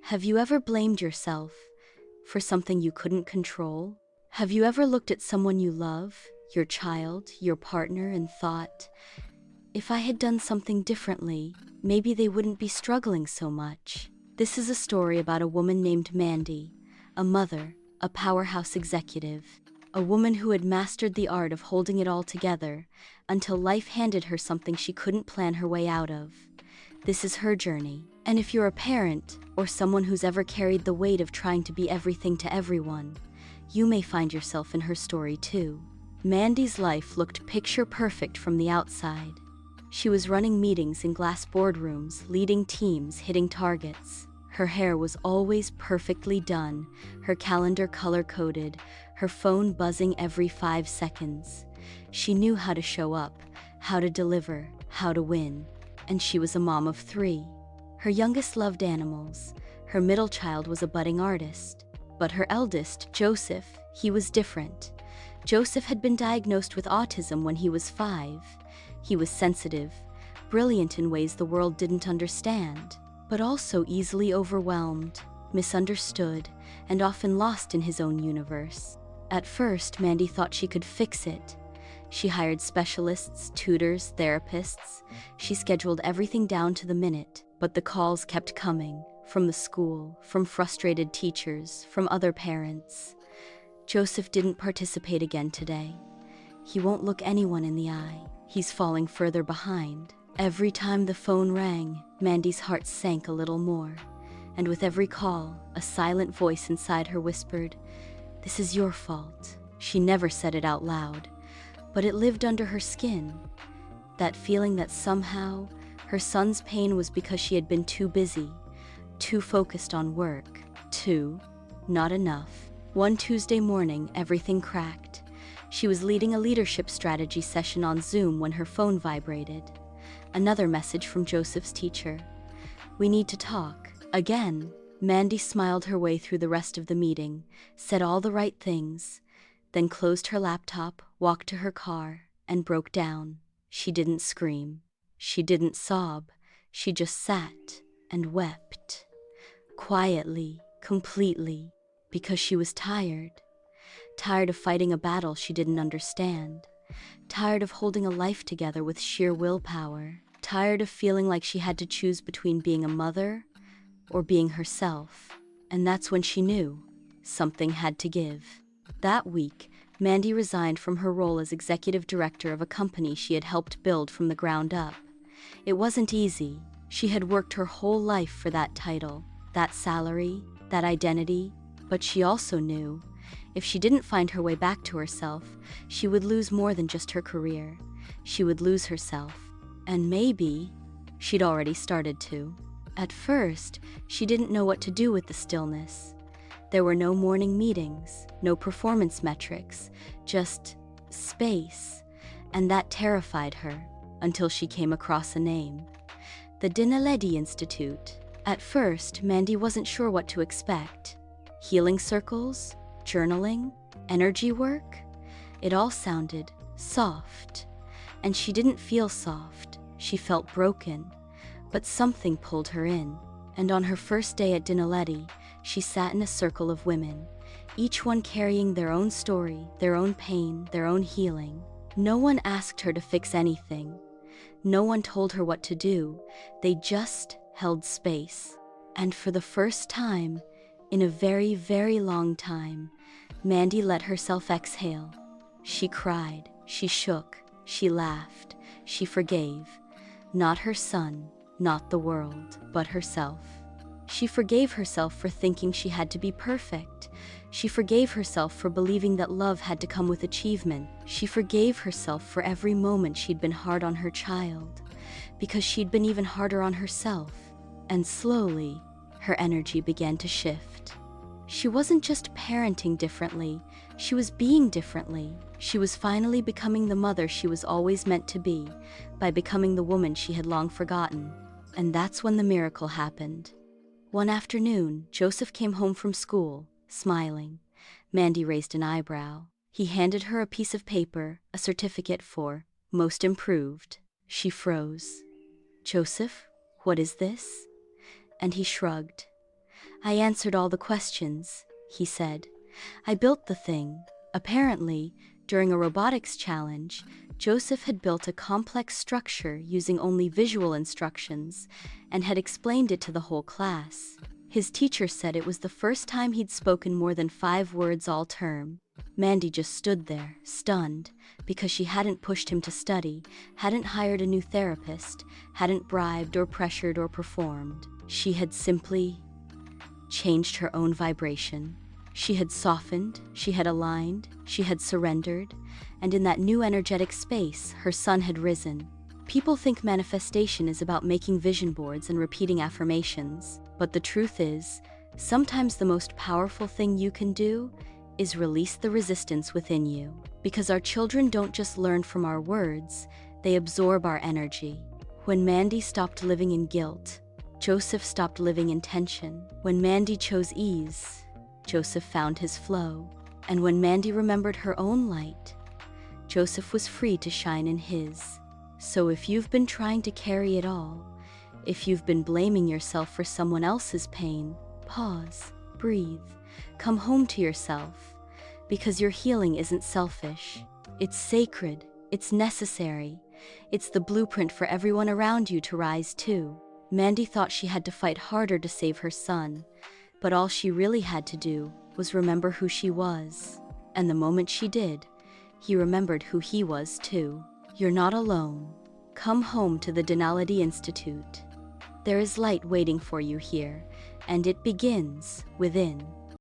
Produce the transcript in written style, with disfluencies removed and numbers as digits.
Have you ever blamed yourself for something you couldn't control? Have you ever looked at someone you love, your child, your partner, and thought, if I had done something differently, maybe they wouldn't be struggling so much? This is a story about a woman named Mandy, a mother, a powerhouse executive, a woman who had mastered the art of holding it all together until life handed her something she couldn't plan her way out of. This is her journey. And if you're a parent or someone who's ever carried the weight of trying to be everything to everyone, you may find yourself in her story too. Mandy's life looked picture perfect from the outside. She was running meetings in glass boardrooms, leading teams, hitting targets. Her hair was always perfectly done, her calendar color-coded, her phone buzzing every 5 seconds. She knew how to show up, how to deliver, how to win. And she was a mom of 3. Her youngest loved animals. Her middle child was a budding artist. But her eldest, Joseph, he was different. Joseph had been diagnosed with autism when he was 5. He was sensitive, brilliant in ways the world didn't understand, but also easily overwhelmed, misunderstood, and often lost in his own universe. At first, Mandy thought she could fix it. She hired specialists, tutors, therapists. She scheduled everything down to the minute, but the calls kept coming, from the school, from frustrated teachers, from other parents. Joseph didn't participate again today. He won't look anyone in the eye. He's falling further behind. Every time the phone rang, Mandy's heart sank a little more. And with every call, a silent voice inside her whispered, "This is your fault." She never said it out loud, but it lived under her skin. That feeling that somehow her son's pain was because she had been too busy, too focused on work, not enough. One Tuesday morning, everything cracked. She was leading a leadership strategy session on Zoom when her phone vibrated. Another message from Joseph's teacher. "We need to talk." Again, Mandy smiled her way through the rest of the meeting, said all the right things, then closed her laptop, walked to her car, and broke down. She didn't scream. She didn't sob. She just sat and wept. Quietly, completely, because she was tired. Tired of fighting a battle she didn't understand. Tired of holding a life together with sheer willpower. Tired of feeling like she had to choose between being a mother or being herself. And that's when she knew something had to give. That week, Mandy resigned from her role as executive director of a company she had helped build from the ground up. It wasn't easy. She had worked her whole life for that title, that salary, that identity, but she also knew if she didn't find her way back to herself, she would lose more than just her career. She would lose herself. And maybe she'd already started to. At first, she didn't know what to do with the stillness. There were no morning meetings, no performance metrics, just space. And that terrified her, until she came across a name. The Dinaledi Institute. At first, Mandy wasn't sure what to expect. Healing circles? Journaling? Energy work? It all sounded soft. And she didn't feel soft. She felt broken. But something pulled her in. And on her first day at Dinaledi, she sat in a circle of women, each one carrying their own story, their own pain, their own healing. No one asked her to fix anything. No one told her what to do. They just held space. And for the first time, in a very, very long time, Mandy let herself exhale. She cried, she shook, she laughed, she forgave. Not her son, not the world, but herself. She forgave herself for thinking she had to be perfect. She forgave herself for believing that love had to come with achievement. She forgave herself for every moment she'd been hard on her child, because she'd been even harder on herself. And slowly, her energy began to shift. She wasn't just parenting differently, she was being differently. She was finally becoming the mother she was always meant to be, by becoming the woman she had long forgotten. And that's when the miracle happened. One afternoon, Joseph came home from school, smiling. Mandy raised an eyebrow. He handed her a piece of paper, a certificate for most improved. She froze. "Joseph, what is this?" And he shrugged. I answered all the questions, he said. I built the thing. Apparently, during a robotics challenge, Joseph had built a complex structure using only visual instructions and had explained it to the whole class. His teacher said it was the first time he'd spoken more than 5 words all term. Mandy just stood there, stunned, because she hadn't pushed him to study, hadn't hired a new therapist, hadn't bribed or pressured or performed. She had simply changed her own vibration. She had softened, she had aligned, she had surrendered, and in that new energetic space, her sun had risen. People think manifestation is about making vision boards and repeating affirmations, but the truth is, sometimes the most powerful thing you can do is release the resistance within you. Because our children don't just learn from our words, they absorb our energy. When Mandy stopped living in guilt, Joseph stopped living in tension. When Mandy chose ease, Joseph found his flow. And when Mandy remembered her own light, Joseph was free to shine in his. So if you've been trying to carry it all, if you've been blaming yourself for someone else's pain, pause, breathe, come home to yourself, because your healing isn't selfish. It's sacred, it's necessary, it's the blueprint for everyone around you to rise to. Mandy thought she had to fight harder to save her son, but all she really had to do was remember who she was. And the moment she did, he remembered who he was too. You're not alone. Come home to the Denality Institute. There is light waiting for you here, and it begins within.